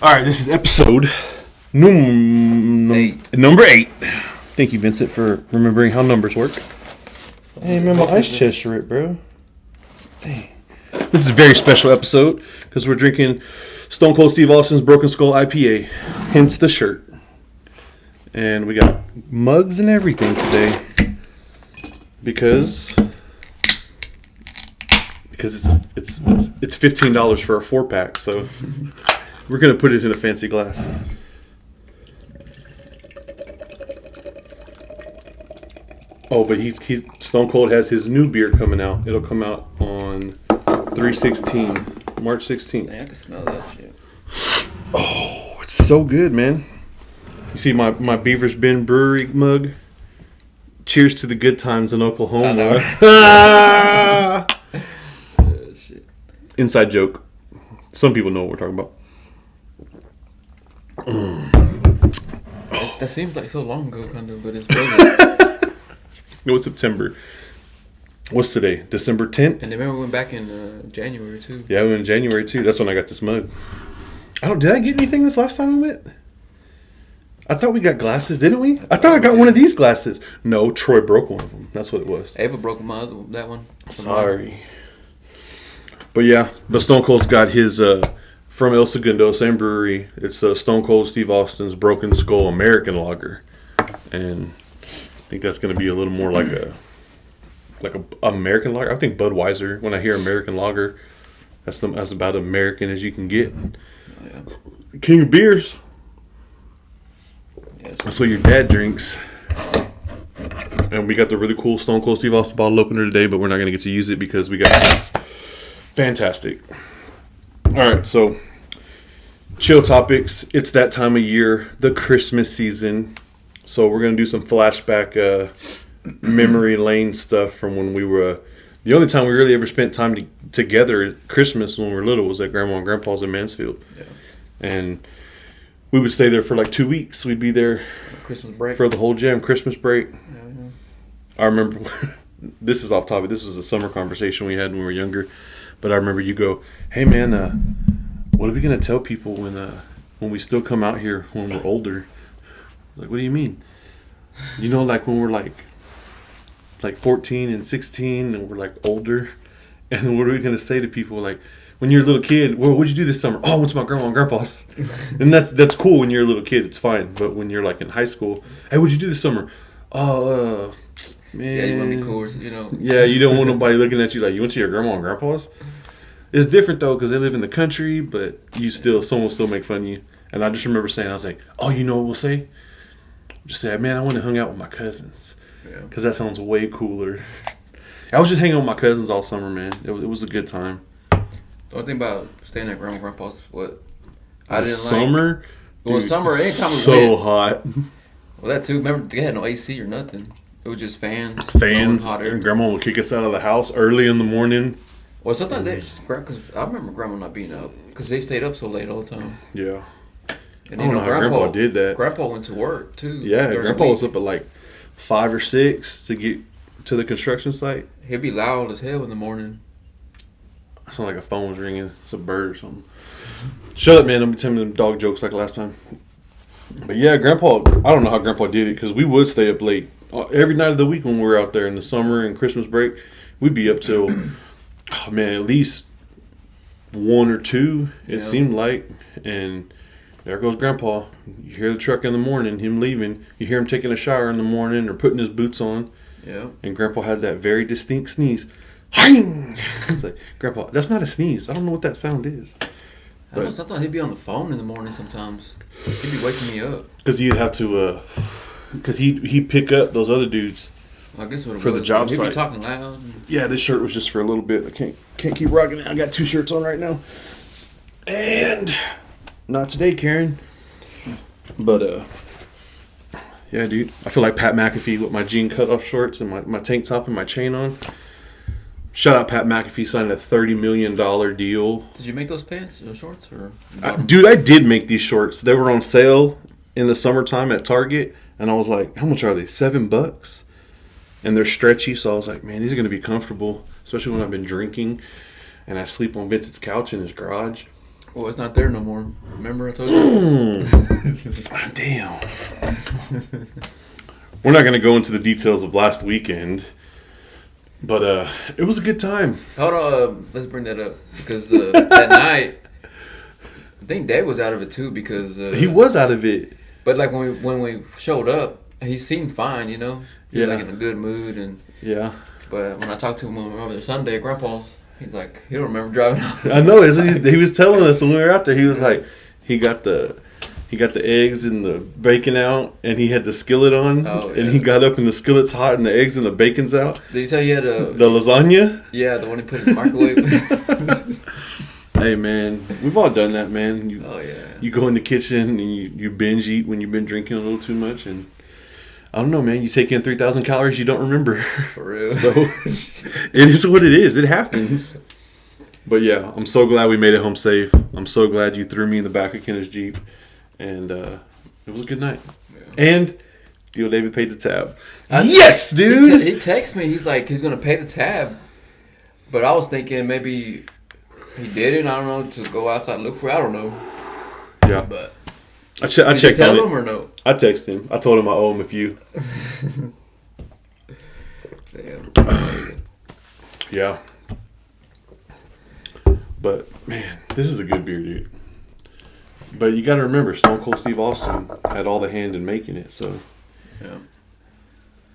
All right, this is episode number 8. Thank you, Vincent, for remembering how numbers work. Hey, man, my ice chest ripped, bro. Dang. This is a very special episode because we're drinking Stone Cold Steve Austin's Broken Skull IPA, hence the shirt. And we got mugs and everything today because it's $15 for a 4-pack, so we're gonna put it in a fancy glass. Oh, but he's Stone Cold has his new beer coming out. It'll come out on 3/16, March 16th. Man, I can smell that shit. Oh, it's so good, man. You see my Beaver's Bend Brewery mug? Cheers to the good times in Oklahoma. Shit. Inside joke. Some people know what we're talking about. That seems like so long ago, kind of, but it's really. It was September. What's today? December 10th? And remember we went back in January, too. Yeah, we went in January, too. That's when I got this mug. Did I get anything this last time we went? I thought we got glasses, didn't we? I thought I got one of these glasses. No, Troy broke one of them. That's what it was. Ava broke that one. Sorry. But yeah, the Stone Cold's got his, from El Segundo, same brewery. It's Stone Cold Steve Austin's Broken Skull American Lager. And I think that's going to be a little more like a American lager. I think Budweiser, when I hear American lager, that's about American as you can get. Yeah. King of beers. Yes. That's what your dad drinks. And we got the really cool Stone Cold Steve Austin bottle opener today, but we're not going to get to use it because we got this. Fantastic. All right, so chill topics. It's that time of year, the Christmas season. So we're going to do some flashback memory lane stuff from when we were... the only time we really ever spent time together at Christmas when we were little was at Grandma and Grandpa's in Mansfield. Yeah. And we would stay there for like 2 weeks. We'd be there Christmas break for the whole jam, Christmas break. Yeah. I remember, this is off topic, this was a summer conversation we had when we were younger, but I remember you go, hey man, what are we going to tell people when we still come out here when we're older? Like, what do you mean? You know, like when we're like 14 and 16 and we're like older, and what are we going to say to people like, when you're a little kid, well, what'd you do this summer? Oh, I went to my grandma and grandpa's. And that's cool when you're a little kid, it's fine. But when you're like in high school, hey, what'd you do this summer? Oh, man. Yeah, you want to be coors, you know. Yeah, you don't want nobody looking at you like, you went to your grandma and grandpa's? It's different though, because they live in the country, but someone will still make fun of you. And I just remember saying, I was like, oh, you know what we'll say? Just say, man, I went and hung out with my cousins. Yeah. Because that sounds way cooler. I was just hanging out with my cousins all summer, man. It was a good time. The only thing about staying at Grandma and Grandpa's, what I didn't summer, like. Well, summer, anytime we so went. hot. Well, that too. Remember, they had no AC or nothing. It was just fans. Hot air. And Grandma would kick us out of the house early in the morning. Well, sometimes because I remember Grandma not being up because they stayed up so late all the time. Yeah. And I don't know how Grandpa did that. Grandpa went to work too. Yeah, Grandpa was up at like 5 or 6 to get to the construction site. He'd be loud as hell in the morning. I sound like a phone was ringing. It's a bird or something. Shut up, man. I'm telling them dog jokes like last time. But yeah, Grandpa, I don't know how Grandpa did it because we would stay up late. Every night of the week when we were out there in the summer and Christmas break, we'd be up till, oh man, at least 1 or 2, it seemed like. And there goes Grandpa. You hear the truck in the morning, him leaving. You hear him taking a shower in the morning or putting his boots on. Yeah. And Grandpa had that very distinct sneeze. It's like, Grandpa, that's not a sneeze. I don't know what that sound is. I thought he'd be on the phone in the morning sometimes. He'd be waking me up. Because he'd have to, because he'd pick up those other dudes. I guess what it for was. The job site. He'd be talking loud. Yeah, this shirt was just for a little bit. I can't keep rocking it. I got 2 shirts on right now. And not today, Karen. But, yeah, dude. I feel like Pat McAfee with my jean cut-off shorts and my tank top and my chain on. Shout out Pat McAfee signed a $30 million deal. Did you make those pants or shorts? Dude, I did make these shorts. They were on sale in the summertime at Target. And I was like, how much are they? $7? And they're stretchy. So I was like, man, these are going to be comfortable. Especially when I've been drinking. And I sleep on Vincent's couch in his garage. Well, it's not there no more. Remember I told you? Damn. We're not going to go into the details of last weekend, but it was a good time. Hold on, let's bring that up because that night, I think Dad was out of it too because He was out of it. But like when we showed up, he seemed fine, you know. He was Yeah. like in a good mood, and Yeah. but when I talked to him when we were over there Sunday at Grandpa's, he's like he don't remember driving out. I know. He was telling us when we were out there. He was like, he got the eggs and the bacon out, and he had the skillet on, and he got up and the skillet's hot and the eggs and the bacon's out. Did he tell you he had the lasagna? Yeah, the one he put in the microwave. Hey man, we've all done that, man. You go in the kitchen and you binge eat when you've been drinking a little too much, and I don't know, man. You take in 3,000 calories you don't remember. For real. So it is what it is. It happens. But yeah, I'm so glad we made it home safe. I'm so glad you threw me in the back of Kenna's Jeep, and it was a good night. Yeah. And Deal David paid the tab. Yes, dude. He texted me. He's like he's gonna pay the tab, but I was thinking maybe. He did it. I don't know, to go outside and look for it. I don't know. Yeah. But I checked did you tell on him or no? I texted him. I told him I owe him a few. Damn. Yeah. But man, this is a good beer, dude. But you got to remember, Stone Cold Steve Austin had all the hand in making it. So. Yeah.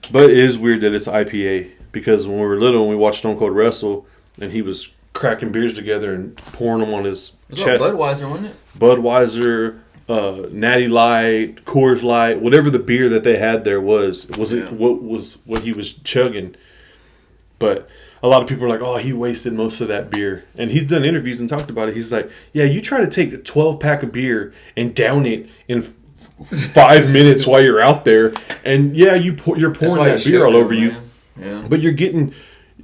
But it is weird that it's IPA, because when we were little and we watched Stone Cold wrestle, and he was cracking beers together and pouring them on his chest. Budweiser, wasn't it? Budweiser, Natty Light, Coors Light, whatever the beer that they had there was it what he was chugging. But a lot of people are like, oh, he wasted most of that beer. And he's done interviews and talked about it. He's like, yeah, you try to take a 12-pack of beer and down it in 5 minutes while you're out there, and yeah, you're pouring that beer all over you. Yeah. But you're getting...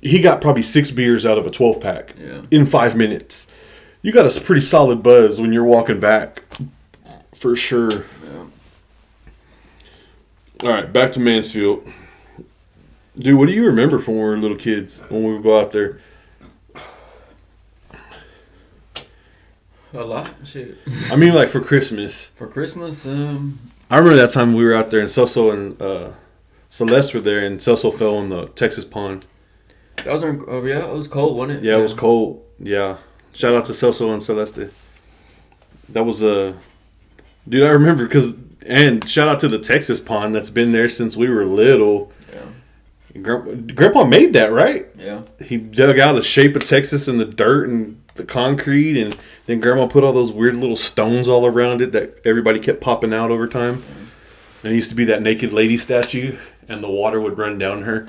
He got probably 6 beers out of a 12-pack in 5 minutes. You got a pretty solid buzz when you're walking back, for sure. Yeah. All right, back to Mansfield. Dude, what do you remember from when we were little kids, when we would go out there? A lot. Shit. I mean, like for Christmas. For Christmas, I remember that time we were out there and Celso and Celeste were there, and Celso fell in the Texas pond. That was it was cold, wasn't it? Yeah, it was cold. Yeah. Shout out to Celso and Celeste. That was dude, I remember and shout out to the Texas pond that's been there since we were little. Yeah. Grandpa made that, right? Yeah. He dug out a shape of Texas in the dirt and the concrete, and then Grandma put all those weird little stones all around it that everybody kept popping out over time. Yeah. And it used to be that naked lady statue, and the water would run down her.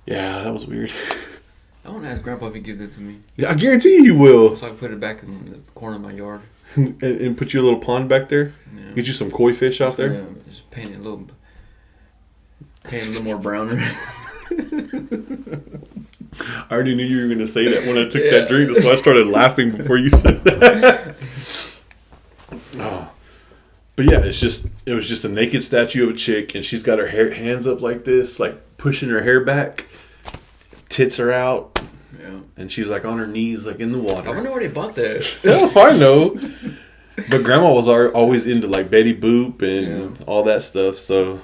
Yeah, that was weird. I want to ask Grandpa if he'd give that to me. Yeah, I guarantee you he will. So I can put it back in the corner of my yard. and put you a little pond back there? Yeah. Get you some koi fish out there? Yeah, just paint it a little more browner. I already knew you were going to say that when I took that drink. That's why I started laughing before you said that. Oh. But yeah, it was just a naked statue of a chick, and she's got her hands up like this, like pushing her hair back. Tits are out. Yeah. And she's like on her knees, like in the water. I wonder where they bought that. Yeah, if I know. But Grandma was always into like Betty Boop and all that stuff. So,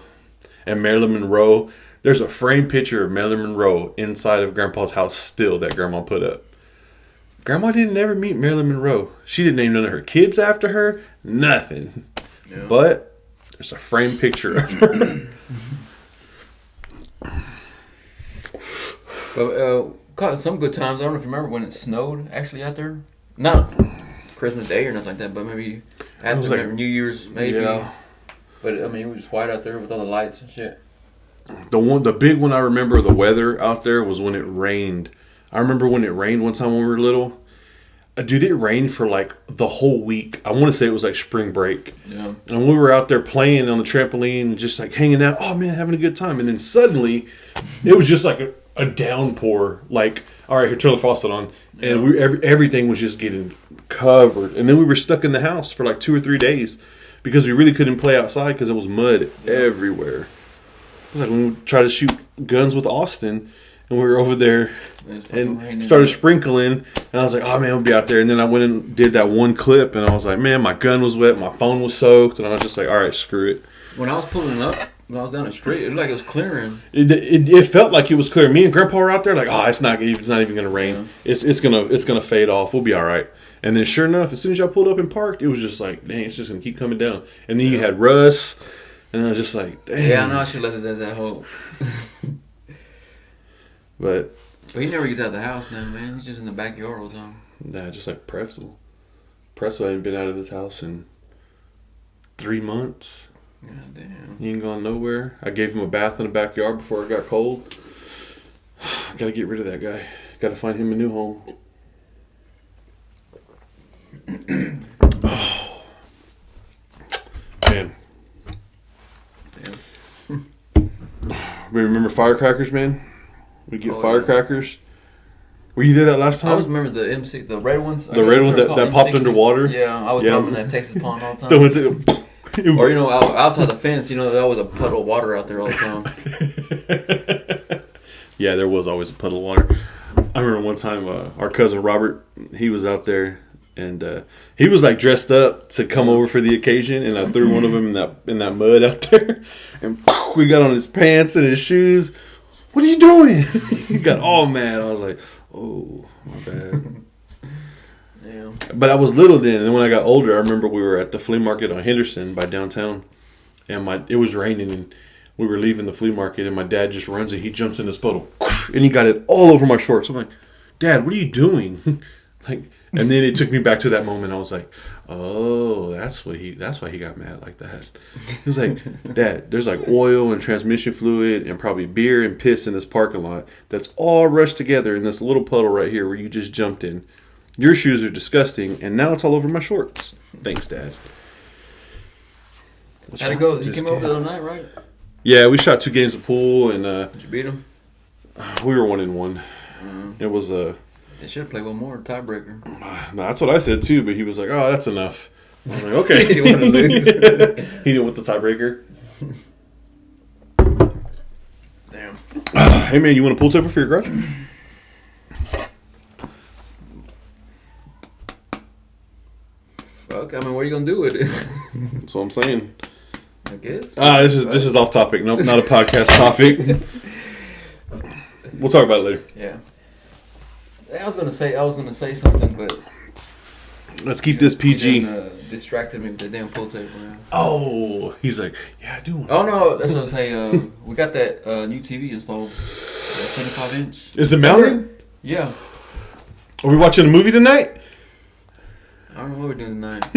and Marilyn Monroe. There's a framed picture of Marilyn Monroe inside of Grandpa's house still that Grandma put up. Grandma didn't ever meet Marilyn Monroe. She didn't name none of her kids after her. Nothing. Yeah. But there's a framed picture of her. But caught some good times. I don't know if you remember when it snowed actually out there. Not Christmas Day or nothing like that, but maybe after like, New Year's, maybe. Yeah. But I mean, it was just white out there with all the lights and shit. The big one I remember the weather out there was when it rained. I remember when it rained one time when we were little. Dude, it rained for like the whole week. I want to say it was like spring break. Yeah. And we were out there playing on the trampoline, just like hanging out. Oh man, having a good time. And then suddenly, it was just like a downpour. Like, all right, here, turn the faucet on, and everything was just getting covered. And then we were stuck in the house for like 2 or 3 days because we really couldn't play outside because it was mud everywhere. It was like when we tried to shoot guns with Austin, and we were over there and started sprinkling. And I was like, oh man, I'll be out there. And then I went and did that one clip, and I was like, man, my gun was wet, my phone was soaked, and I was just like, all right, screw it. When I was pulling up, when I was down the street, it looked like it was clearing. It felt like it was clear. Me and Grandpa were out there, like, oh, it's not even gonna rain. Yeah. It's gonna fade off. We'll be all right. And then sure enough, as soon as y'all pulled up and parked, it was just like, dang, it's just gonna keep coming down. And then you had Russ, and I was just like, damn. Yeah, I know I should let it as that hope. But he never gets out of the house now, man. He's just in the backyard all the time. Nah, just like Pretzel. Pretzel ain't been out of this house in 3 months. God damn. He ain't gone nowhere. I gave him a bath in the backyard before it got cold. Gotta get rid of that guy. Gotta find him a new home. Oh. Man. Damn. We remember firecrackers, man? We get firecrackers. Yeah. Were you there that last time? I always remember the M6, the red ones. The red ones that popped underwater? Yeah, I would throw them in that Texas pond all the time. Or, outside the fence, there was a puddle of water out there all the time. Yeah, there was always a puddle of water. I remember one time our cousin Robert, he was out there, and he was like dressed up to come over for the occasion, and I threw one of them in that mud out there, and we got on his pants and his shoes. What are you doing? He got all mad. I was like, oh, my bad. Yeah. But I was little then, and then when I got older, I remember we were at the flea market on Henderson by downtown, and it was raining, and we were leaving the flea market, and my dad just runs and he jumps in this puddle, and he got it all over my shorts. I'm like, Dad, what are you doing? And then it took me back to that moment. I was like, oh, that's why he got mad like that. He was like, Dad, there's like oil and transmission fluid and probably beer and piss in this parking lot that's all rushed together in this little puddle right here where you just jumped in. Your shoes are disgusting, and now it's all over my shorts. Thanks, Dad. How'd it go? You came over the other night, right? Yeah, we shot 2 games of pool, and did you beat him? We were 1-1. It was They should play one more tiebreaker. No, that's what I said too, but he was like, "Oh, that's enough." I was like, "Okay." He didn't want to lose. He didn't want the tiebreaker. Damn. Hey man, you want a pool table for your garage? Fuck, I mean, what are you gonna do with it? That's what I'm saying. I guess. This is off topic. Nope, not a podcast topic. We'll talk about it later. Yeah. I was gonna say something, but let's keep this PG. Distracted me with the damn pool table. Man. Oh, he's like, yeah, I do. Oh no, that's what I was saying. We got that new TV installed, 75-inch. Is it mounted? Yeah. Are we watching a movie tonight? I don't know what we're doing tonight,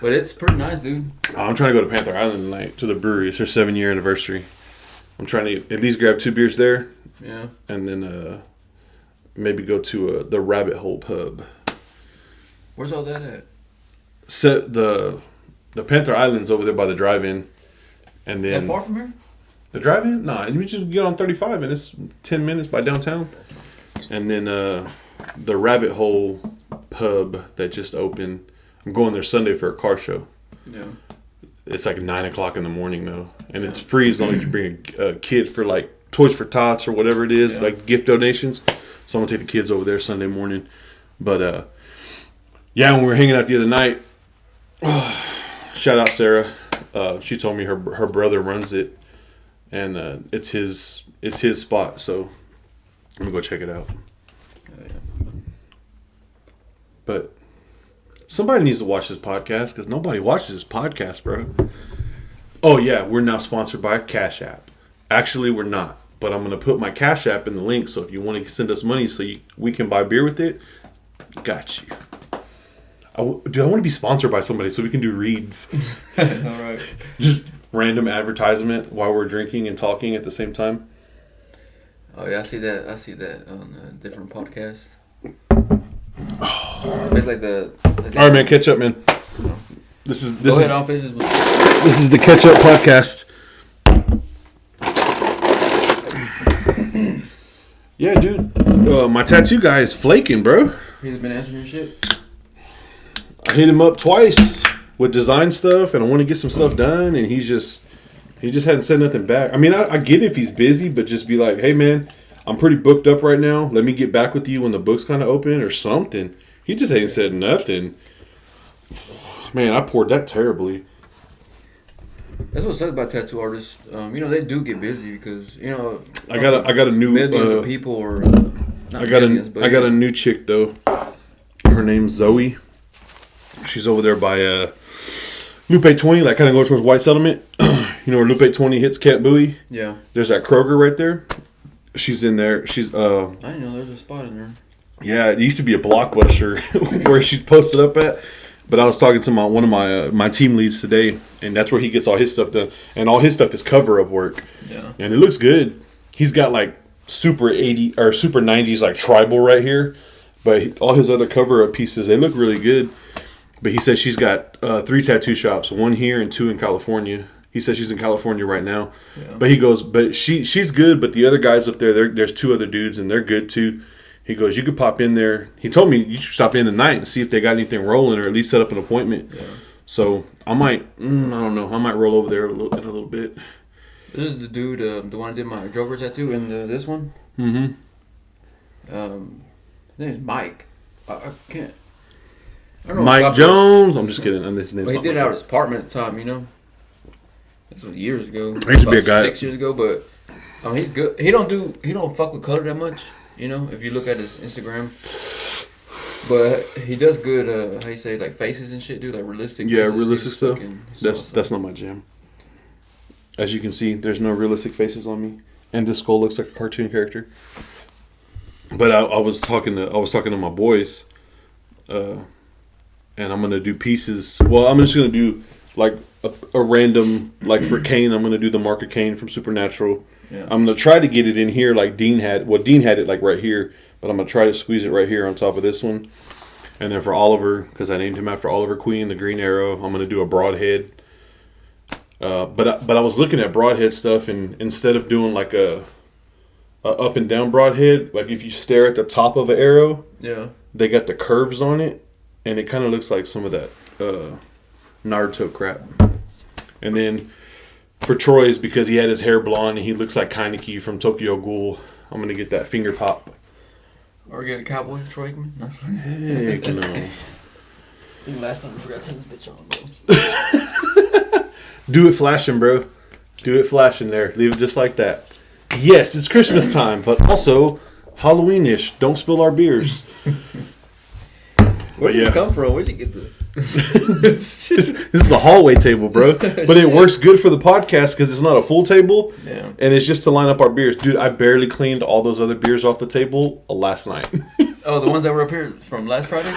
but it's pretty nice, dude. Oh, I'm trying to go to Panther Island tonight to the brewery. It's their 7-year anniversary. I'm trying to at least grab 2 beers there. Yeah. And then maybe go to the Rabbit Hole pub. Where's all that at? So the Panther Island's over there by the drive-in. And then that far from here? The drive-in? Nah, you just get on 35 and it's 10 minutes by downtown. And then the Rabbit Hole pub that just opened. I'm going there Sunday for a car show. Yeah. It's like 9 o'clock in the morning though. And it's free as long as you bring a kid for like Toys for Tots or whatever it is, like gift donations. So I'm going to take the kids over there Sunday morning. But, yeah, when we were hanging out the other night, shout out Sarah. She told me her brother runs it, and it's his spot. So I'm going to go check it out. But somebody needs to watch this podcast because nobody watches this podcast, bro. Oh, yeah, we're now sponsored by Cash App. Actually, we're not. But I'm going to put my Cash App in the link, so if you want to send us money so we can buy beer with it, got you. I want to be sponsored by somebody so we can do reads. All right. Just random advertisement while we're drinking and talking at the same time. Oh, yeah, I see that on a different podcast. Oh. It's like the all right, man, catch up, man. This is Go ahead, I'll finish. This is the Catch Up podcast. Yeah, dude. My tattoo guy is flaking, bro. He's been answering your shit. I hit him up twice with design stuff, and I want to get some stuff done, and he's He just hadn't said nothing back. I mean, I get if he's busy, but just be like, hey, man, I'm pretty booked up right now. Let me get back with you when the book's kind of open or something. He just ain't said nothing. Man, I poured that terribly. That's what sucks about tattoo artists. They do get busy because I got a new millions of people or I got a new chick though. Her name's Zoe. She's over there by Lupe 20, like kind of go towards White Settlement. Where Lupe 20 hits Camp Bowie? Yeah. There's that Kroger right there. She's in there. She's I didn't know there's a spot in there. Yeah, it used to be a Blockbuster where she's posted up at. But I was talking to one of my team leads today, and that's where he gets all his stuff done. And all his stuff is cover-up work. Yeah. And it looks good. He's got like super 80 or super 90s like tribal right here. But all his other cover-up pieces, they look really good. But he says she's got 3 tattoo shops, 1 here and 2 in California. He says she's in California right now. Yeah. But he goes, but she's good, but the other guys up there's 2 other dudes, and they're good too. He goes, you could pop in there. He told me you should stop in tonight and see if they got anything rolling, or at least set up an appointment. Yeah. So I might, I don't know, I might roll over there in a little bit. This is the dude, the one I did my Joker tattoo, and this one. Mm-hmm. His name is Mike. I can't. I don't know Mike Jones. I'm just kidding. His name. But he did it out of his apartment at the time, This was years ago. He used to be a guy 6 years ago, but he's good. He don't fuck with color that much. If you look at his Instagram. But he does good, how you say, like faces and shit, dude, like realistic faces. Yeah, realistic stuff. That's not my jam. As you can see, there's no realistic faces on me. And this skull looks like a cartoon character. But I was talking to my boys, and I'm gonna do pieces. Well, I'm just gonna do like a random, like for Kane, I'm gonna do the mark of Kane from Supernatural. Yeah. I'm gonna try to get it in here like Dean had. Well, Dean had it like right here, but I'm gonna try to squeeze it right here on top of this one. And then for Oliver, because I named him after Oliver Queen, the Green Arrow, I'm gonna do a broadhead. But I was looking at broadhead stuff, and instead of doing like a up and down broadhead, like if you stare at the top of an arrow, yeah, they got the curves on it, and it kind of looks like some of that Naruto crap. And then for Troy's, because he had his hair blonde and he looks like Kaneki from Tokyo Ghoul, I'm gonna get that finger pop. Or get a cowboy Troy Aikman. Heck no. I think last time I forgot to turn this bitch on, bro. Do it flashing, bro. Do it flashing there. Leave it just like that. Yes, it's Christmas time, but also Halloween-ish. Don't spill our beers. Where did you come from? Where'd you get this? This is the hallway table, bro. But it works good for the podcast because it's not a full table. Yeah. And it's just to line up our beers. Dude, I barely cleaned all those other beers off the table last night. Oh, the ones that were up here from last Friday?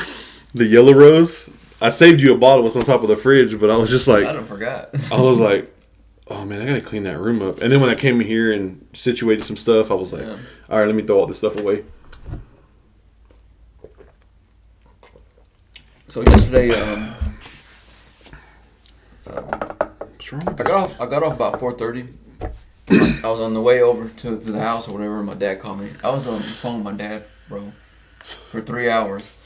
The Yellow Rose. I saved you a bottle. It was on top of the fridge, but I was just like... I forgot. I was like, oh, man, I got to clean that room up. And then when I came in here and situated some stuff, I was like, all right, let me throw all this stuff away. So yesterday, What's wrong with I got off about 4:30. I was on the way over to the house or whatever, and my dad called me. I was on the phone with my dad, bro, for 3 hours.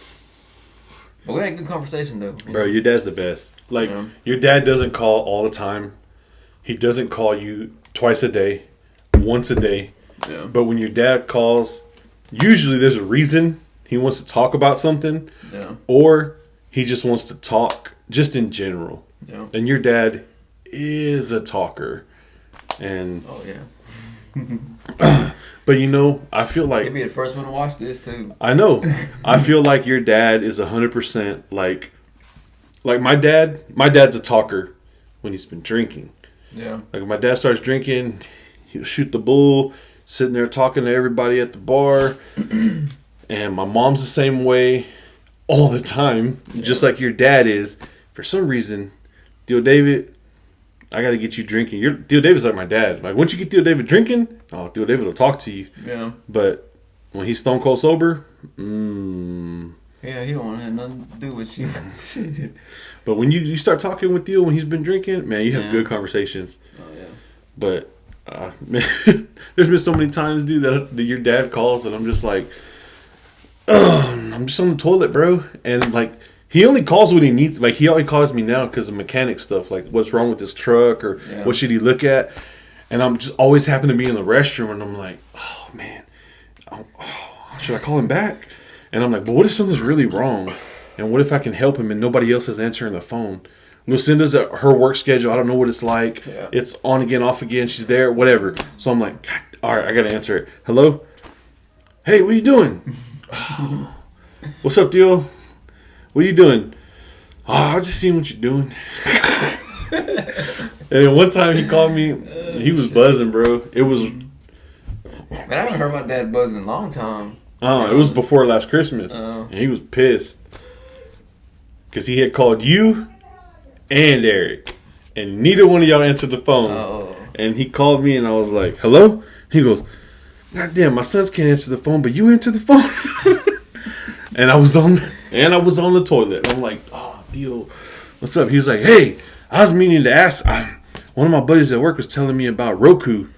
But we had a good conversation, though. Bro, your dad's the best. Like, your dad doesn't call all the time. He doesn't call you twice a day, once a day. Yeah. But when your dad calls, usually there's a reason. He wants to talk about something. Yeah. Or he just wants to talk just in general. Yeah. And your dad is a talker. And oh, yeah. But I feel like... You'll be the first one to watch this, too. I know. I feel like your dad is 100% like my dad. My dad's a talker when he's been drinking. Yeah. Like, when my dad starts drinking, he'll shoot the bull, sitting there talking to everybody at the bar. And my mom's the same way all the time, just like your dad is. For some reason, Theo David, I got to get you drinking. Theo David's like my dad. Like, once you get Theo David drinking, Theo David will talk to you. Yeah. But when he's stone cold sober, yeah, he don't want to have nothing to do with you. But when you start talking with Theo when he's been drinking, man, you have good conversations. Oh, yeah. But, man, there's been so many times, dude, that your dad calls and I'm just like, I'm just on the toilet, bro. And, like, He only calls when he needs. Like he only calls me now because of mechanic stuff. Like what's wrong with this truck or what should he look at? And I'm just always happen to be in the restroom and I'm like, oh man, should I call him back? And I'm like, but what if something's really wrong? And what if I can help him and nobody else is answering the phone? Lucinda's at her work schedule. I don't know what it's like. Yeah. It's on again, off again. She's there, whatever. So I'm like, all right, I got to answer it. Hello? Hey, what are you doing? What's up, Dio? What are you doing? Oh, I was just seeing what you're doing. And then one time he called me. He was buzzing, bro. It was... Man, I haven't heard my dad buzzing in a long time. Oh, it was before last Christmas. And he was pissed. Because he had called you and Eric. And neither one of y'all answered the phone. Oh. And he called me and I was like, hello? He goes, God damn, my sons can't answer the phone, but you answer the phone? And I was on the toilet. I'm like, oh, Dio, what's up? He was like, hey, I was meaning to ask. One of my buddies at work was telling me about Roku.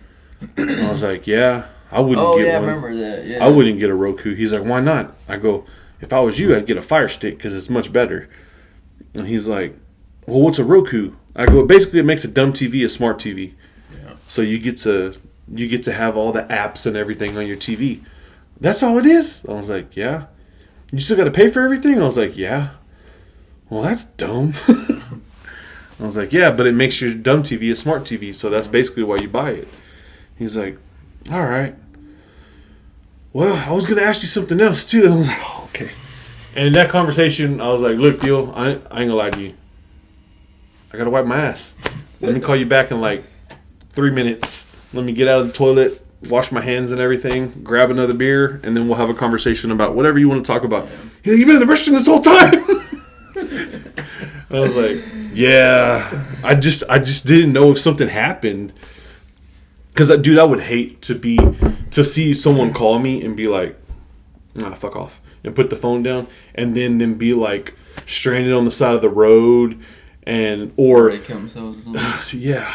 And I was like, yeah, I wouldn't get one. Oh, yeah, I remember that. Yeah. I wouldn't get a Roku. He's like, why not? I go, if I was you, I'd get a Fire Stick because it's much better. And he's like, well, what's a Roku? I go, basically it makes a dumb TV a smart TV. Yeah. So you get to have all the apps and everything on your TV. That's all it is? I was like, yeah. You still got to pay for everything? I was like, yeah. Well, that's dumb. I was like, yeah, but it makes your dumb TV a smart TV, so that's basically why you buy it. He's like, all right. Well, I was going to ask you something else, too. I was like, oh, okay. And in that conversation, I was like, look, Dio, I ain't going to lie to you. I got to wipe my ass. Let me call you back in like 3 minutes. Let me get out of the toilet, wash my hands and everything, grab another beer, and then we'll have a conversation about whatever you want to talk about. He's like, you've been in the restroom this whole time. I was like, yeah. I just didn't know if something happened. Because, dude, I would hate to see someone call me and be like, nah, fuck off. And put the phone down. And then be like stranded on the side of the road. Or they kill themselves. Yeah,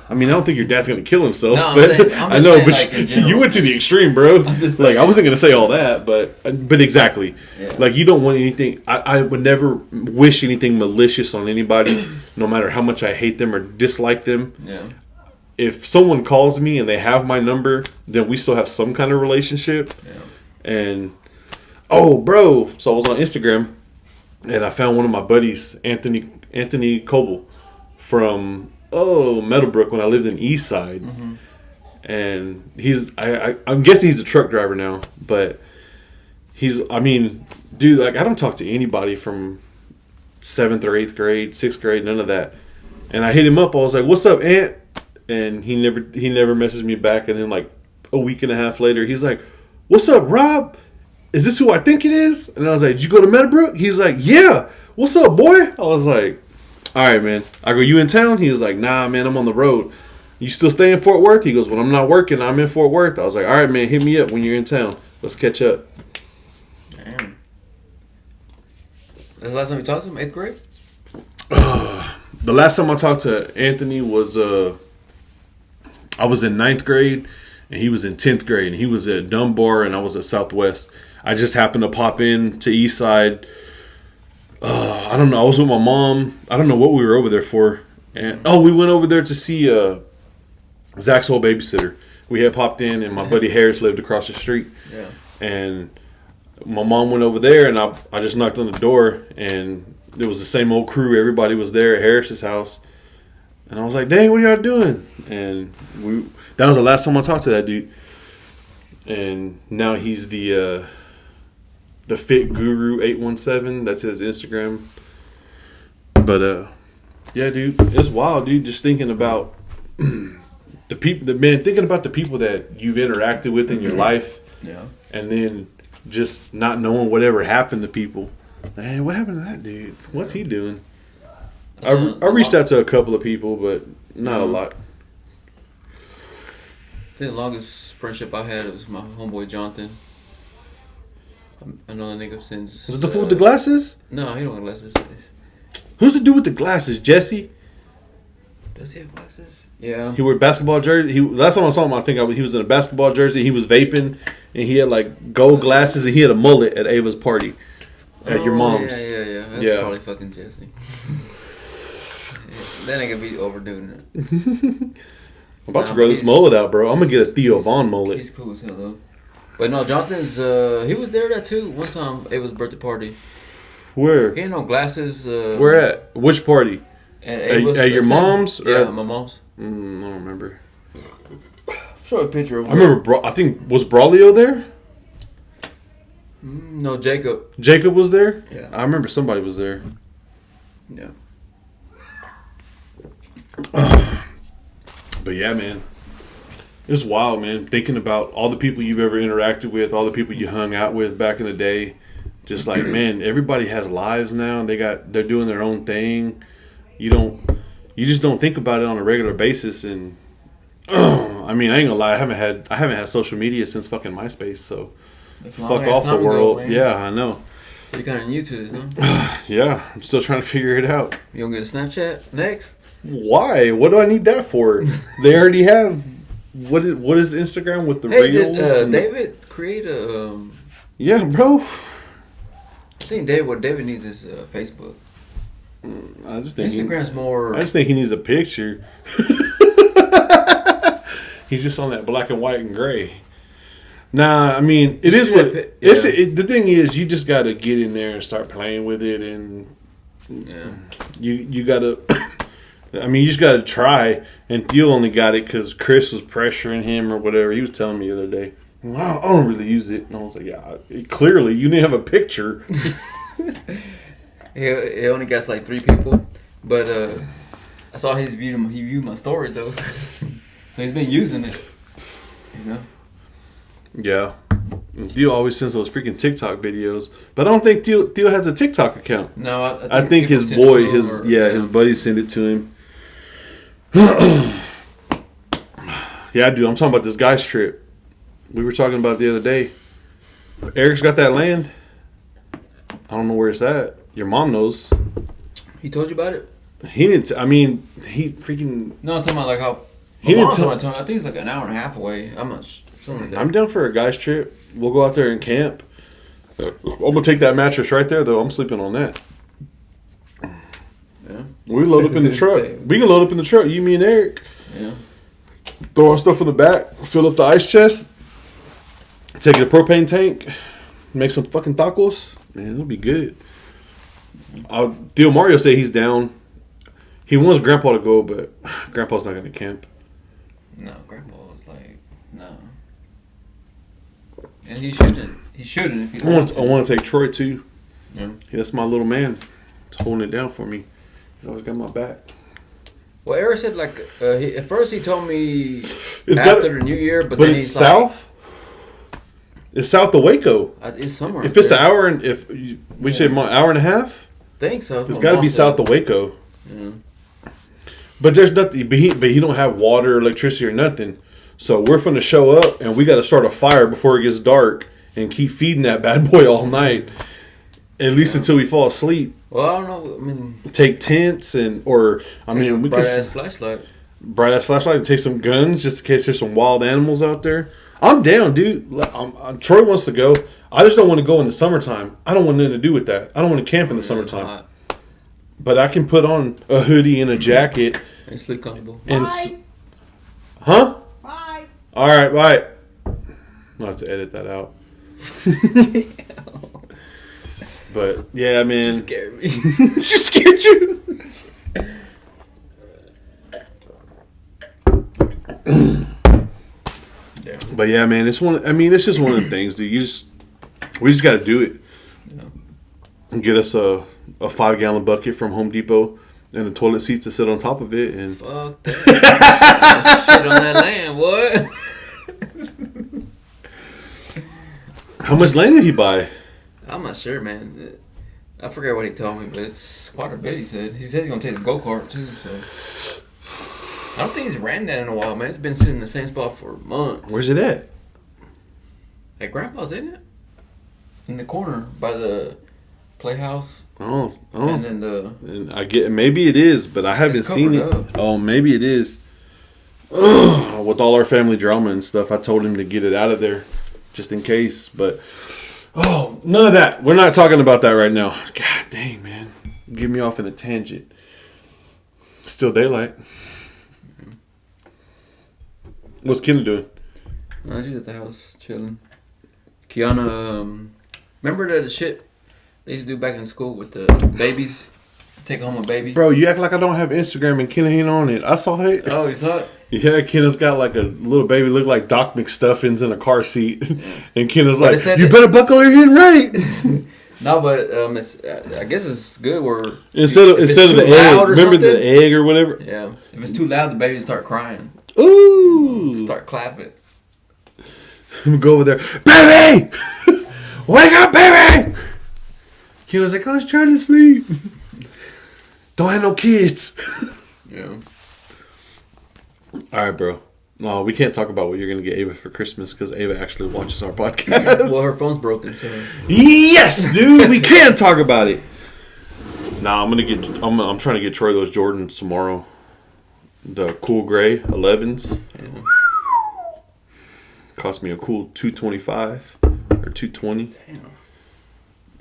I mean, I don't think your dad's gonna kill himself. No, but I know, saying, but like, you went to the extreme, bro. Like, I wasn't gonna say all that, but exactly. Yeah. Like, you don't want anything. I would never wish anything malicious on anybody, no matter how much I hate them or dislike them. Yeah. If someone calls me and they have my number, then we still have some kind of relationship. Yeah. And bro, so I was on Instagram, and I found one of my buddies, Anthony Coble from Meadowbrook when I lived in East Side. Mm-hmm. And I'm guessing he's a truck driver now, but dude, like, I don't talk to anybody from 7th or 8th grade, 6th grade, none of that. And I hit him up. I was like, what's up, Ant? And he never messaged me back. And then like a week and a half later, he's like, what's up, Rob? Is this who I think it is? And I was like, did you go to Meadowbrook? He's like, yeah. What's up, boy? I was like, all right, man. I go, you in town? He was like, nah, man, I'm on the road. You still stay in Fort Worth? He goes, when I'm not working, I'm in Fort Worth. I was like, all right, man, hit me up when you're in town. Let's catch up. Damn. That's the last time you talked to him? 8th grade? The last time I talked to Anthony was, I was in 9th grade, and he was in 10th grade. And he was at Dunbar, and I was at Southwest. I just happened to pop in to East Side. I don't know. I was with my mom. I don't know what we were over there for. And we went over there to see Zach's old babysitter. We had popped in, and my buddy Harris lived across the street. Yeah. And my mom went over there, and I just knocked on the door, and it was the same old crew. Everybody was there at Harris's house. And I was like, dang, what are y'all doing? And that was the last time I talked to that dude. And now he's the Fit Guru 817. That's his Instagram. But yeah, dude, it's wild, dude. Just thinking about the people, thinking about the people that you've interacted with in your life. Yeah. And then just not knowing whatever happened to people. Man, what happened to that dude? What's he doing? I reached out to a couple of people, but not a lot. I think the longest friendship I had was my homeboy Jonathan. I know the nigga since... Was it the fool with the glasses? No, he don't have glasses. Who's the dude with the glasses? Jesse? Does he have glasses? Yeah. He wore basketball jersey. Last time I saw him, I think he was in a basketball jersey. He was vaping, and he had like gold glasses, and he had a mullet at Ava's party. At your mom's. Yeah. That's Yeah. probably fucking Jesse. That ain't gonna be overdoing it. I'm about to grow this mullet out, bro. I'm gonna get a Theo Vaughn mullet. He's cool as hell though. But no, Jonathan's he was there that too. One time it was a birthday party. Where? He had no glasses. Where at? Which party? At your mom's? Or Yeah, my mom's. I don't remember. Show a picture of. I remember. I think was Braulio there. No, Jacob. Jacob was there. Yeah, I remember somebody was there. Yeah. But yeah, man, it's wild, man. Thinking about all the people you've ever interacted with, all the people you hung out with back in the day. Just like, man, everybody has lives now. They're doing their own thing. You just don't think about it on a regular basis. And I mean, I ain't gonna lie, I haven't had social media since fucking MySpace. So fuck off the world. Ago, yeah, I know. You're kind of new to this, huh? Yeah, I'm still trying to figure it out. You gonna get a Snapchat next? Why? What do I need that for? They already have. What is Instagram with the reels? Did David create a? Yeah, bro. I think David needs is Facebook. I just think Instagram's more. I just think he needs a picture. He's just on that black and white and gray. Nah, I mean it is what the thing is. You just got to get in there and start playing with it, and you got to. I mean, you just got to try. And Theo only got it because Chris was pressuring him or whatever. He was telling me the other day, well, I don't really use it. And I was like, yeah, clearly you didn't have a picture. He only got like 3 people. But I saw he viewed my story, though. So he's been using it. You know? Yeah. Theo always sends those freaking TikTok videos. But I don't think Theo has a TikTok account. No, I think his boy, his buddy sent it to him. Yeah, dude, I'm talking about this guy's trip. We were talking about it the other day. Eric's got that land. I don't know where it's at. Your mom knows. He told you about it? He didn't. He freaking. No, I'm talking about like how. He didn't tell. I think it's like an hour and a half away. I'm not sure. Something like that. I'm down for a guy's trip. We'll go out there and camp. I'm gonna take that mattress right there, though. I'm sleeping on that. Yeah. We load up in the truck. We can load up in the truck. You, me, and Eric. Yeah. Throw our stuff in the back. Fill up the ice chest. Take the propane tank. Make some fucking tacos. Man, it'll be good. Theo Mario say he's down. He wants Grandpa to go, but Grandpa's not going to camp. No, Grandpa was like, no. And he shouldn't. He shouldn't if he wants to. I want to take Troy, too. Yeah. That's my little man. He's holding it down for me. He's always got my back. Well, Eric said, like, at first he told me after the New Year, but then it's south? It's south of Waco. It's somewhere. If it's an hour, and if we say an hour and a half? I think so. It's got to be south of Waco. Yeah. But there's nothing. But he don't have water, electricity, or nothing. So we're finna show up, and we got to start a fire before it gets dark, and keep feeding that bad boy all night, at least until we fall asleep. Well, I don't know. I mean, take tents we can bright ass flashlight. Bright ass flashlight, and take some guns just in case there's some wild animals out there. I'm down, dude. Troy wants to go. I just don't want to go in the summertime. I don't want nothing to do with that. I don't want to camp in the summertime. But I can put on a hoodie and a jacket and sleep comfortable. Huh? Bye. All right, bye. I'll have to edit that out. But yeah, man. She scared me. She scared you. Yeah. But yeah, man, it's just one of the things, dude. We just got to do it. Yeah. And get us a 5-gallon bucket from Home Depot and a toilet seat to sit on top of it. And fuck that. Shit on that land, what? How much land did he buy? I'm not sure, man. I forget what he told me, but it's quite a bit. He said he's gonna take the go-kart too. So I don't think he's ran that in a while, man. It's been sitting in the same spot for months. Where's it at? At Grandpa's, isn't it? In the corner by the playhouse. Oh. And then and I get maybe it is, but I haven't seen it. Up. Oh, maybe it is. With all our family drama and stuff, I told him to get it out of there, just in case. But none of that. We're not talking about that right now. God dang, man. get me off in a tangent. Still daylight. What's Kenna doing? No, she's at the house chilling. Kiana, remember that shit they used to do back in school with the babies? Take home a baby? Bro, you act like I don't have Instagram and Kenna ain't on it. I saw it. Oh, you saw it? Yeah, Kenna's got like a little baby, look like Doc McStuffins in a car seat. And Kenna's like, you better buckle her in right. No, but it's, I guess it's good where... Instead of the egg, remember the egg or whatever? Yeah. If it's too loud, the baby start crying. Ooh. Start clapping. Go over there. Baby! Wake up, baby! Kenna's like, I was trying to sleep. Don't have no kids. Yeah. All right, bro. No, we can't talk about what you're going to get Ava for Christmas because Ava actually watches our podcast. Well, her phone's broken, so... Yes, dude! We can talk about it. Nah, I'm trying to get Troy those Jordans tomorrow. The cool gray 11s. Yeah. Cost me a cool $225 or $220. Damn.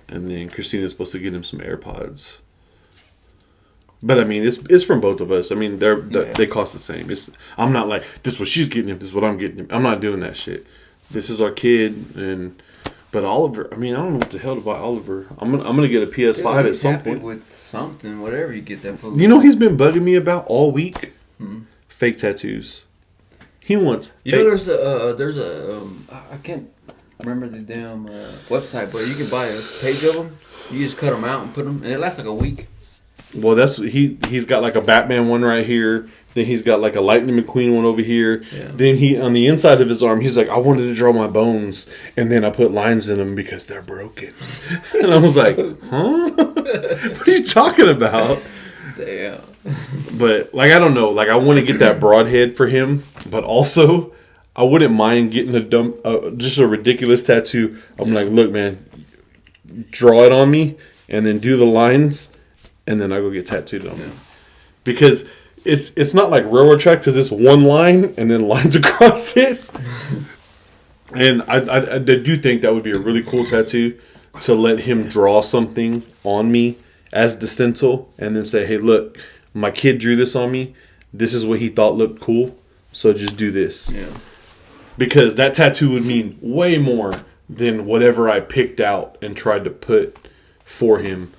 And then Christina's supposed to get him some AirPods. But I mean, it's from both of us. I mean, they cost the same. I'm not like, this is what she's getting him, this is what I'm getting him. I'm not doing that shit. This is our kid, but Oliver. I mean, I don't know what the hell to buy Oliver. I'm gonna get a PS5 at some point. With something, whatever you get that for. You know, he's been bugging me about all week. Fake tattoos. He wants. You know, there's a I can't remember the damn website, but you can buy a page of them. You just cut them out and put them, and it lasts like a week. Well, he's got like a Batman one right here. Then he's got like a Lightning McQueen one over here. Yeah. Then he on the inside of his arm, he's like, I wanted to draw my bones, and then I put lines in them because they're broken. And I was like, huh? What are you talking about? Damn. But like, I don't know. Like, I want to get that broadhead for him, but also I wouldn't mind getting just a ridiculous tattoo. I'm like, look, man, draw it on me, and then do the lines. And then I go get tattooed on them. Because it's not like railroad track because it's one line and then lines across it. And I do think that would be a really cool tattoo to let him draw something on me as the stencil and then say, hey, look, my kid drew this on me. This is what he thought looked cool. So just do this. Yeah. Because that tattoo would mean way more than whatever I picked out and tried to put for him.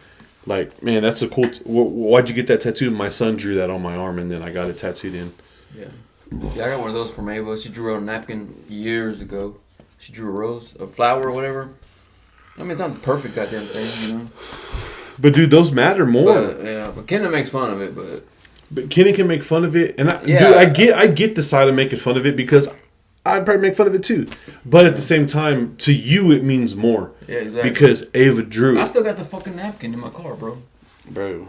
Like, man, that's a cool... why'd you get that tattooed? My son drew that on my arm, and then I got it tattooed in. Yeah. Yeah, I got one of those from Ava. She drew on a napkin years ago. She drew a rose, a flower or whatever. I mean, it's not the perfect goddamn thing, you know? But, dude, those matter more. But Kenna makes fun of it, But Kenna can make fun of it. And, dude, I get the side of making fun of it because I'd probably make fun of it, too. But at the same time, to you, it means more. Yeah, exactly. Because Ava drew it. I still got the fucking napkin in my car, bro. Bro.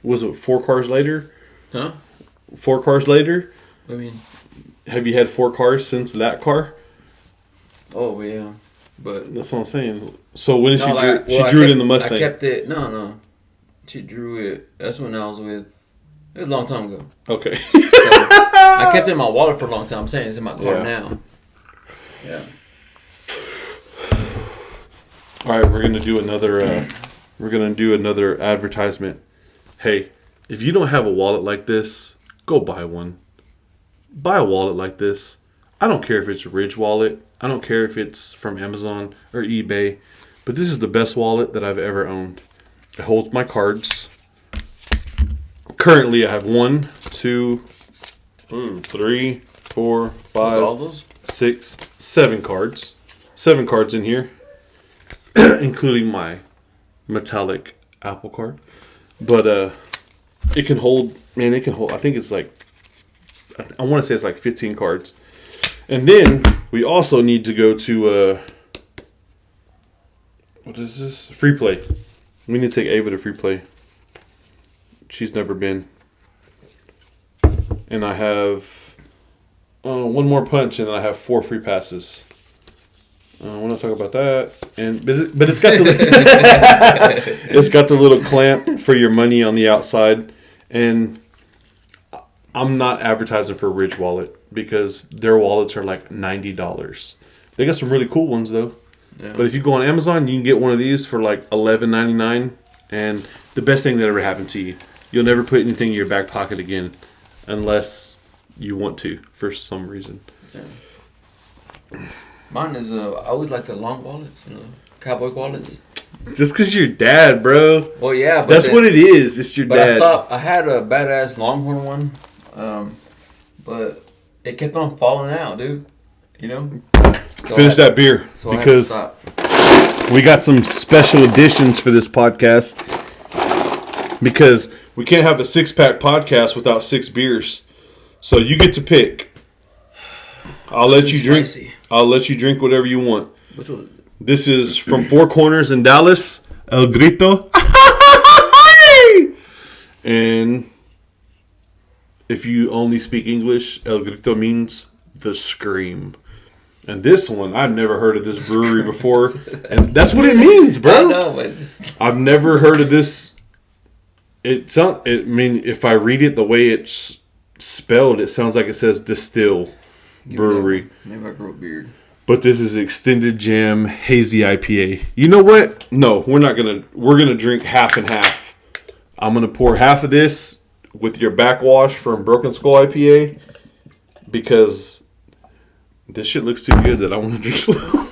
Was it 4 cars later? Huh? 4 cars later? I mean... Have you had 4 cars since that car? Oh, yeah. But... That's what I'm saying. So when she drew it in the Mustang? I kept it... No. She drew it... That's when I was with... It was a long time ago. Okay. So, I kept it in my wallet for a long time. I'm saying it's in my car now. Yeah. All right, we're gonna do another advertisement. Hey, if you don't have a wallet like this, go buy one. Buy a wallet like this. I don't care if it's a Ridge wallet. I don't care if it's from Amazon or eBay, but this is the best wallet that I've ever owned. It holds my cards. Currently, I have 1, 2, 3, 4, 5, 6, 7 cards. 7 cards in here, including my metallic Apple card. But it can hold. I think it's like, I want to say it's like 15 cards. And then we also need to go to what is this? Free Play. We need to take Ava to Free Play. She's never been. And I have 1 more punch, and then I have 4 free passes. I want to talk about that. But it's got the little clamp for your money on the outside. And I'm not advertising for Ridge Wallet because their wallets are like $90. They got some really cool ones though. Yeah. But if you go on Amazon, you can get one of these for like $11.99. And the best thing that ever happened to you. You'll never put anything in your back pocket again unless you want to for some reason. Yeah. Mine is, I always like the long wallets, cowboy wallets. Just because you're dad, bro. Well, yeah. But that's what it is. It's your dad. But I had a badass Longhorn one, but it kept on falling out, dude. So Finish that beer because we got some special editions for this podcast. Because we can't have a 6-pack podcast without 6 beers. So you get to pick. I'll let you drink. I'll let you drink whatever you want. Which one? This is from Four Corners in Dallas. El Grito. And if you only speak English, El Grito means the scream. And this one, I've never heard of this brewery before. And that's what it means, bro. I know, I've never heard of this. If I read it the way it's spelled, it sounds like it says Distill Brewery. Maybe I grew a beard. But this is Extended Jam Hazy IPA. You know what? No, we're gonna drink half and half. I'm gonna pour half of this with your backwash from Broken Skull IPA because this shit looks too good that I want to drink slow.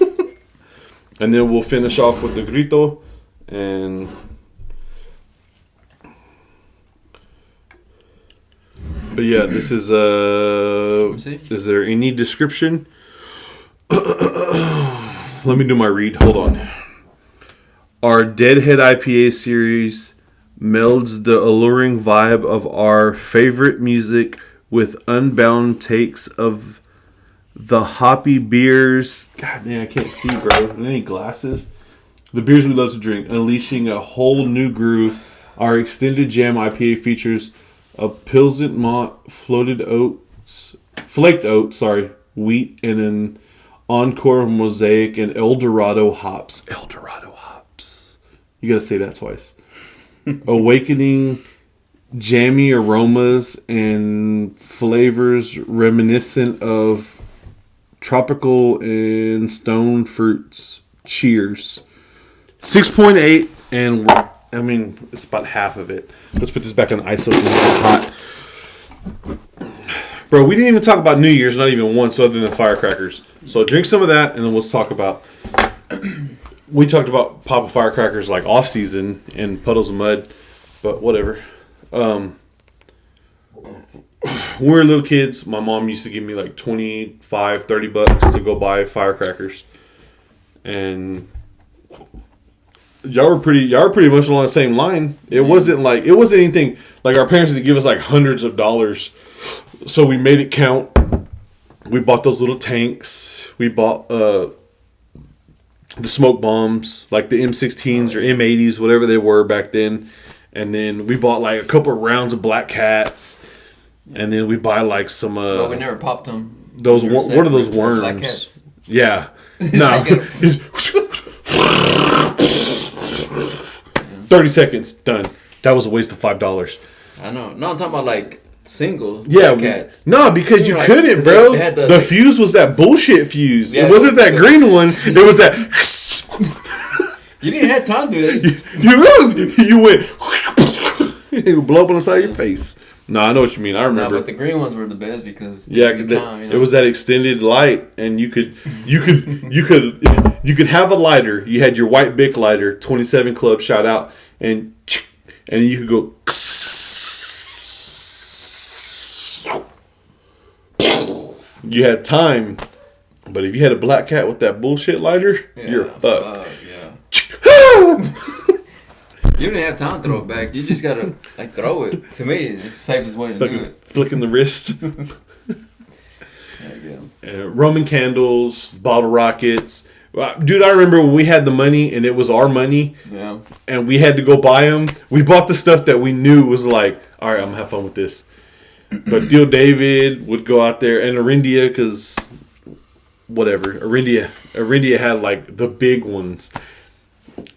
And then we'll finish off with the Grito and. But yeah, this is is there any description? Let me do my read. Hold on. Our Deadhead IPA series melds the alluring vibe of our favorite music with unbound takes of the hoppy beers. God damn, I can't see, bro. Any glasses? The beers we love to drink, unleashing a whole new groove. Our Extended Jam IPA features a Pilsen malt, flaked oats, wheat, and an encore mosaic and Eldorado hops. You gotta say that twice. Awakening jammy aromas and flavors reminiscent of tropical and stone fruits. Cheers. 6.8 and it's about half of it. Let's put this back on the ice so it's hot. Bro, we didn't even talk about New Year's, not even once, other than firecrackers. So drink some of that, and then let's talk about... We talked about popping firecrackers like off-season in puddles of mud, but whatever. When we were little kids, my mom used to give me like $25-$30 to go buy firecrackers. And... Y'all were pretty much along the same line. It wasn't anything like our parents didn't give us like hundreds of dollars. So we made it count. We bought those little tanks. We bought the smoke bombs, like the M16s or M80s, whatever they were back then. And then we bought like a couple of rounds of Black Cats. And then we buy like some but we never popped them. Those what are those worms? Black Cats. Yeah. No. 30 seconds, done. That was a waste of $5. I know. No, I'm talking about like single cats. No, because you couldn't, bro. The fuse was that bullshit fuse. Yeah, it wasn't that green one. It was that. You didn't have time to do that. You went. It would blow up on the side of your face. No, I know what you mean. I remember. No, but the green ones were the best because it was that extended light, and you could have a lighter. You had your white Bic lighter, 27 Club, shot out, and you could go. You had time, but if you had a Black Cat with that bullshit lighter, you're fucked. You didn't have time to throw it back. You just gotta throw it. To me, it's the safest way to do it. Flicking the wrist. There you go. Roman candles, bottle rockets. Dude, I remember when we had the money and it was our money. Yeah. And we had to go buy them. We bought the stuff that we knew was like, all right, I'm gonna have fun with this. But Deal David would go out there, and Arindia, because whatever. Arindia had like the big ones.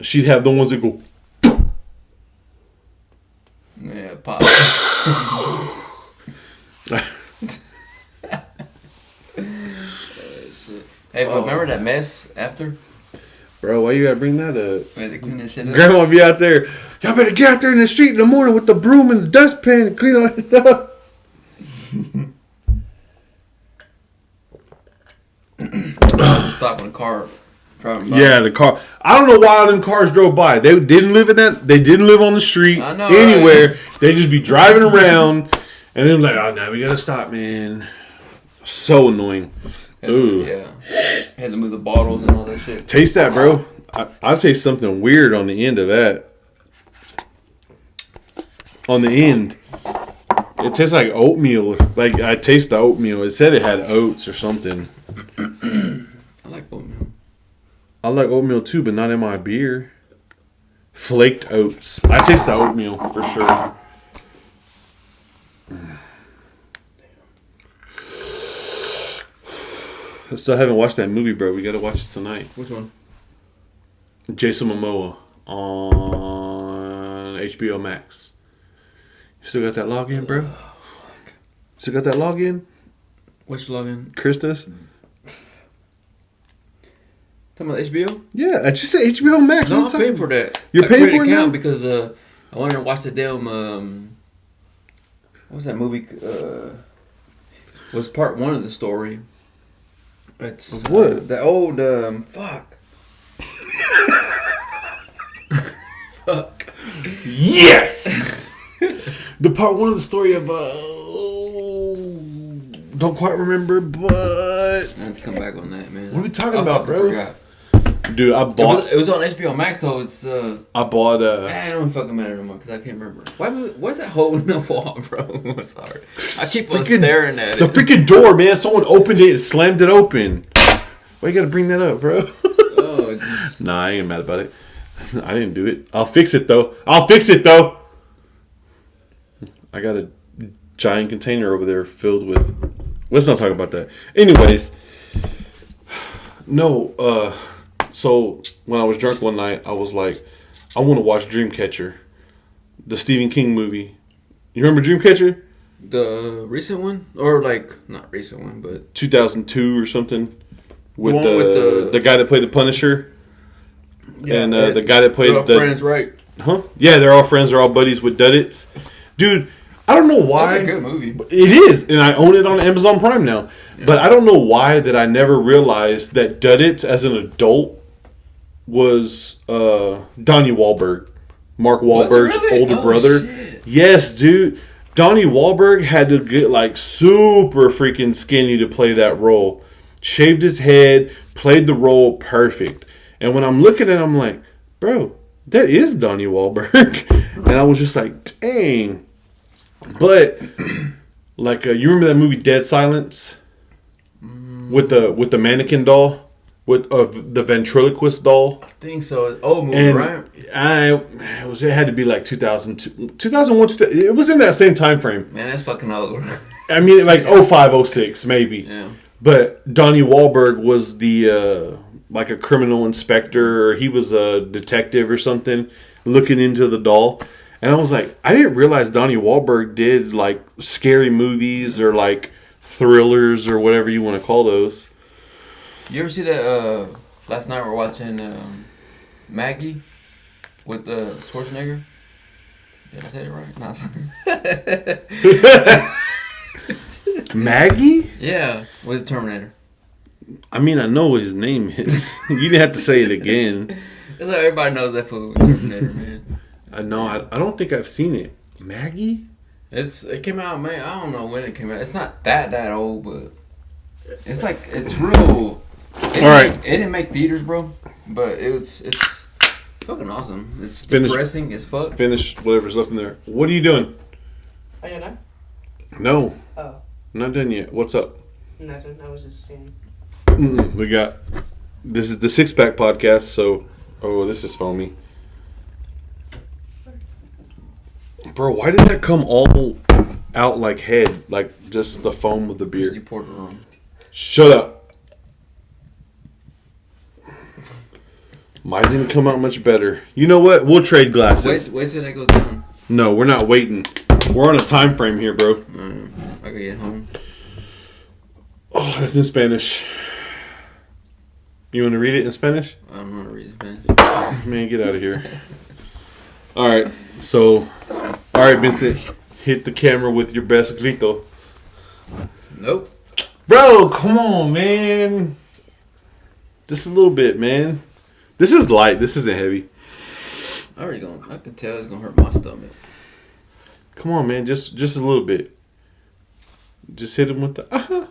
She'd have the ones that go. Yeah, pop. Hey, but remember that mess after? Bro, why you gotta bring that up? We had to clean that shit up. Grandma be out there. Y'all better get out there in the street in the morning with the broom and the dustpan and clean all that stuff. Stop in a car. Yeah, the car. I don't know why them cars drove by. They didn't live in that. They didn't live on the street anywhere. Right? They just be driving around, and then like, oh, now we gotta stop, man. So annoying. Ooh. Yeah. Had to move the bottles and all that shit. Taste that, bro. I'll taste something weird on the end of that. On the end. It tastes like oatmeal. Like, I taste the oatmeal. It said it had oats or something. I like oatmeal. I like oatmeal too, but not in my beer. Flaked oats. I taste the oatmeal for sure. I still haven't watched that movie, bro. We gotta watch it tonight. Which one? Jason Momoa on HBO Max. You still got that login, bro? Still got that login? Which login? Christus? Talking about HBO? Yeah, I just said HBO Max. No, I'm paying for that. You're paying for it now? Because I wanted to watch the damn... what was that movie? Was part one of the story. It's what? The old fuck. Fuck. Yes. The part one of the story of don't quite remember, but I have to come back on that, man. What are we talking about, bro? Forgot. Dude, I bought. It was on HBO Max though. It's I bought I don't fucking matter no more because I can't remember. Why's that hole in the wall, bro? I'm sorry. I keep on staring at it. The freaking door, man. Someone opened it and slammed it open. Why you gotta bring that up, bro? Oh, nah, I ain't mad about it. I didn't do it. I'll fix it though. I got a giant container over there filled with. Let's not talk about that. Anyways, no. So when I was drunk one night, I was like, I want to watch Dreamcatcher, the Stephen King movie. You remember Dreamcatcher? The recent one, or like not recent one, but 2002 or something. With with the guy that played the Punisher. Yeah, and the guy that played the friends, right? Huh? Yeah, they're all friends. They're all buddies with Duddits. Dude, I don't know why. That's a good movie. It is, and I own it on Amazon Prime now. Yeah. But I don't know why that I never realized that Duddits as an adult was Donnie Wahlberg, Mark Wahlberg's older brother. Shit. Yes, dude. Donnie Wahlberg had to get like super freaking skinny to play that role. Shaved his head, played the role perfect. And when I'm looking at it, I'm like, bro, that is Donnie Wahlberg. And I was just like, dang. But like, you remember that movie Dead Silence with the mannequin doll, with the ventriloquist doll? I think so. Old movie, right? It had to be like 2002, 2001. It was in that same time frame. Man, that's fucking old. I mean, like 05, 06, maybe. Yeah. But Donnie Wahlberg was the like a criminal inspector, or he was a detective or something, looking into the doll. And I was like, I didn't realize Donnie Wahlberg did like scary movies or like thrillers or whatever you want to call those. You ever see that? Last night we were watching Maggie with Schwarzenegger. Did I say it right? No. Maggie? Yeah, with the Terminator. I mean, I know what his name is. You didn't have to say it again. It's like everybody knows that fool with Terminator, man. I know. I don't think I've seen it. Maggie? It came out, man. I don't know when it came out. It's not that old, but it's like it's real. It didn't make theaters, bro. But it's fucking awesome. It's depressing as fuck. Finish whatever's left in there. What are you doing? Are you done? No. Oh. Not done yet. What's up? Nothing. I was just saying. We got. This is the SixPac podcast, so. Oh, this is foamy. Bro, why did that come all out like head? Like just the foam of the beer? You poured it wrong. Shut up. Mine didn't come out much better. You know what? We'll trade glasses. Wait till that goes down. No, we're not waiting. We're on a time frame here, bro. I gotta get home. Oh, that's in Spanish. You want to read it in Spanish? I don't know how to read Spanish. Man, get out of here. All right. So, all right, Vincent. Hit the camera with your best grito. Nope. Bro, come on, man. Just a little bit, man. This is light. This isn't heavy. I can tell it's gonna hurt my stomach. Come on, man. Just a little bit. Just hit him with the.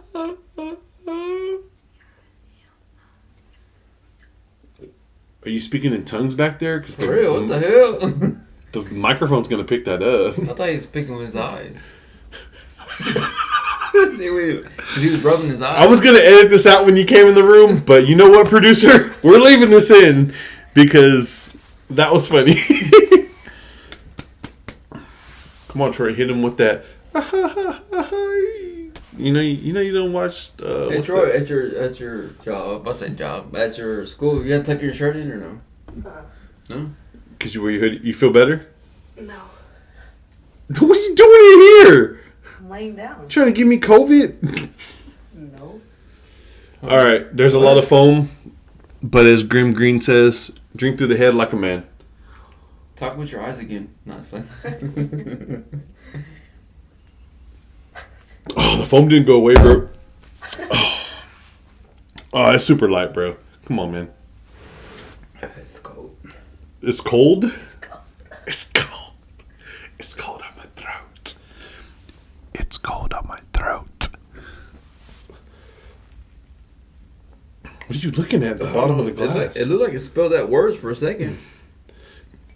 Are you speaking in tongues back there? For real? What the hell? The microphone's gonna pick that up. I thought he was speaking with his eyes. He was rubbing his eyes. I was gonna edit this out when you came in the room, but you know what, producer? We're leaving this in because that was funny. Come on, Troy, hit him with that. You know you don't watch. Hey Troy, at your job, I say job, at your school, you have to tuck your shirt in or no? No. Cause you wear your hoodie, you feel better. No. What are you doing in here? I'm laying down. Trying to give me COVID? No. All right, there's a lot of foam, but as Grim Green says, drink through the head like a man. Talk with your eyes again. Not fun. Oh, the foam didn't go away, bro. Oh, it's super light, bro. Come on, man. It's cold. It's cold? It's cold. It's cold. It's cold on my throat. It's cold on my throat. What are you looking at the bottom of the glass? It looked like it spelled out words for a second.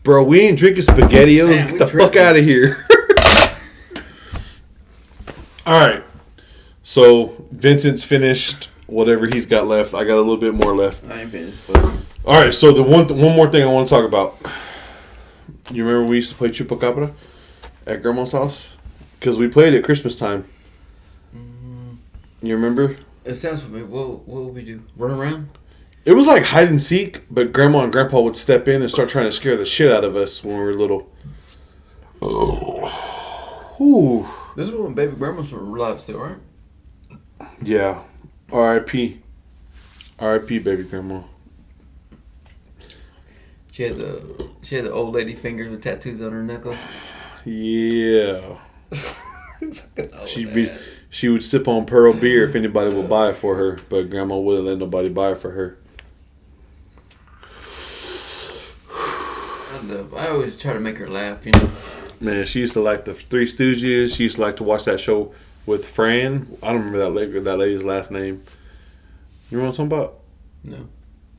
Bro, we ain't drinking SpaghettiOs. Man, Get the fuck out of here. All right. So, Vincent's finished whatever he's got left. I got a little bit more left. I ain't finished, but... All right, so the one more thing I want to talk about. You remember we used to play Chupacabra at Grandma's house? Because we played at Christmas time. You remember? It sounds familiar. What would we do? Run around? It was like hide and seek, but Grandma and Grandpa would step in and start trying to scare the shit out of us when we were little. Oh. Ooh. This is when baby grandmas were alive still, right? Yeah. R.I.P. R.I.P. baby grandma. She had the old lady fingers with tattoos on her knuckles. Yeah. She would sip on pearl beer if anybody would buy it for her, but Grandma wouldn't let nobody buy it for her. I always try to make her laugh, you know. Man, she used to like the Three Stooges. She used to like to watch that show with Fran. I don't remember that lady's last name. You know what I'm talking about? No.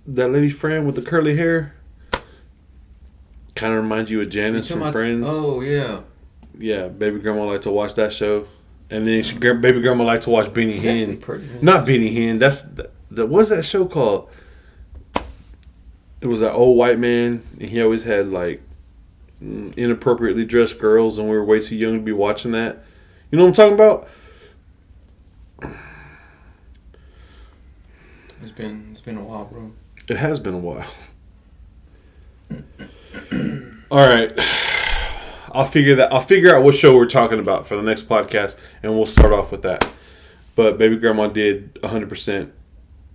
That lady Fran with the curly hair. Kind of reminds you of Janice from Friends. Oh, yeah. Yeah, baby grandma liked to watch that show. And then baby grandma liked to watch Beanie Hen. Pretty, Not Beanie Hen. What's that show called? It was that old white man, and he always had like inappropriately dressed girls, and we were way too young to be watching that. You know what I'm talking about? It's been a while, bro. It has been a while. All right. I'll figure out what show we're talking about for the next podcast, and we'll start off with that. But baby grandma did 100%.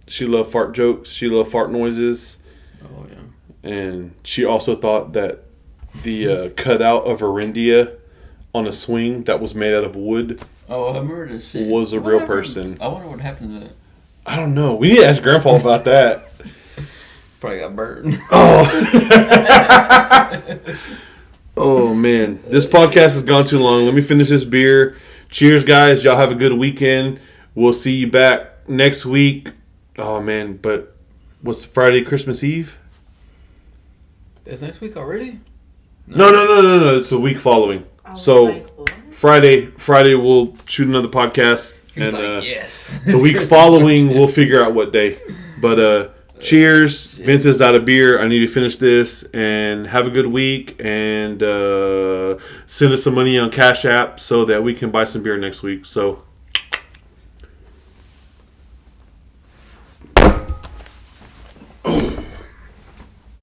She loved fart jokes. She loved fart noises. Oh, yeah. And she also thought that the cutout of Arindia on a swing that was made out of wood I remember this shit. was a real person. I wonder what happened to that. I don't know. We need to ask Grandpa about that. Probably got burned. Oh. Oh, man. This podcast has gone too long. Let me finish this beer. Cheers, guys. Y'all have a good weekend. We'll see you back next week. Oh, man. But what's Friday, Christmas Eve? It's next week already? No. It's the week following. So Friday we'll shoot another podcast. He's and like, yes. the week following we'll figure out what day. But cheers. Vince is out of beer. I need to finish this. And have a good week. And send us some money on Cash App so that we can buy some beer next week. So